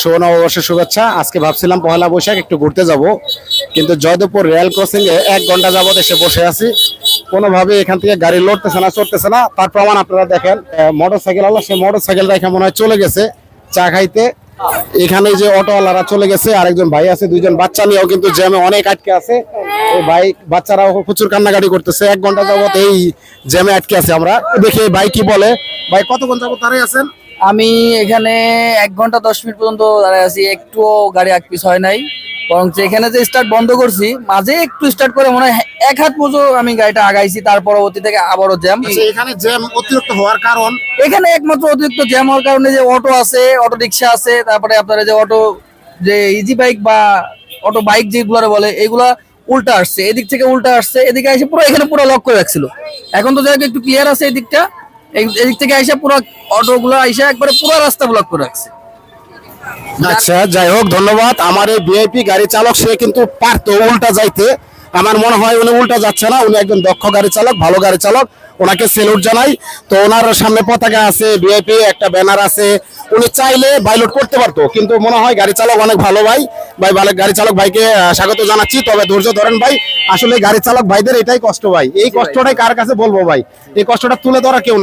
শুভ নববর্ষের শুভেচ্ছা। আজকে ভাবছিলাম পহেলা বৈশাখ একটু ঘুরতে যাব, কিন্তু জয়দেবপুর রেল ক্রসিং এ 1 ঘন্টা যাবত এসে বসে আছি। কোনোভাবে এখান থেকে গাড়ি লড়তেছে না, চড়তেছে না। তার প্রমাণ আপনারা দেখেন, মোটরসাইকেল আলা সে মোটরসাইকেল রেখে মনে হয় চলে গেছে চা খাইতে। এখানে যে অটোওয়ালারা চলে গেছে, আরেকজন ভাই আছে, দুইজন বাচ্চা নিয়েও কিন্তু জ্যামে অনেক আটকে আছে। এই ভাই বাচ্চারাও প্রচুর কান্নাকাটি করতেছে। 1 ঘন্টা যাবত এই জ্যামে আটকে আছে। আমরা দেখি ভাই কি বলে। ভাই কতক্ষণ যাবত দাঁড়িয়ে আছেন? আমি এখানে 1 ঘন্টা 10 মিনিট পর্যন্ত দাঁড়িয়ে আছি, একটুও গাড়ি এক পিস হয় নাই। বরং এখানে যে স্টার্ট বন্ধ করছি, মাঝে একটু স্টার্ট করে মনে হয় 1 হাত পর্যন্ত আমি গাড়িটা আগাইছি, তার পরবর্তী থেকে আবারও জ্যাম। আচ্ছা, এখানে জ্যাম অতিরিক্ত হওয়ার কারণ? এখানে একমাত্র অতিরিক্ত জ্যাম হওয়ার কারণে যে অটো আছে, অটো রিক্সা আছে, তারপরে আপনারা যে অটো, যে ইজি বাইক বা অটো বাইক যেগুলো বলে, এগুলা উল্টা আসছে, এদিক থেকে উল্টা আসছে, এদিকে এসে পুরো এখানে পুরো লক করে রাখছিল। এখন তো যাই হোক একটু ক্লিয়ার আছে এদিকটা, এদিক থেকে আইসা পুরো অটোগুলো আইসা একবারে পুরো রাস্তা ব্লক করে রাখছে। আচ্ছা, যাই হোক, ধন্যবাদ। আমার এই ভিআইপি গাড়ি চালক, সে কিন্তু পারতো উল্টা যাইতে। আমার মনে হয় উনি উল্টা যাচ্ছে না। উনি একজন দক্ষ গাড়ি চালক, ভালো গাড়ি চালক, ওনাকে সেলুট জানাই। তো ওনার সামনে পতাকা আছে, ভিআইপি একটা ব্যানার আছে। উনি চাইলে বাইলট করতে পারতো, কিন্তু মনে হয় গাড়ি চালক অনেক ভালো ভাই। ভালো গাড়ি চালক ভাইকে স্বাগত জানাচ্ছি। তবে ধৈর্য ধরেন ভাই, আসলে গাড়ি চালক ভাইদের এটাই কষ্ট ভাই। এই কষ্টটাই কার কাছে বলবো ভাই, এই কষ্টটা তুলে ধরা কেউ না।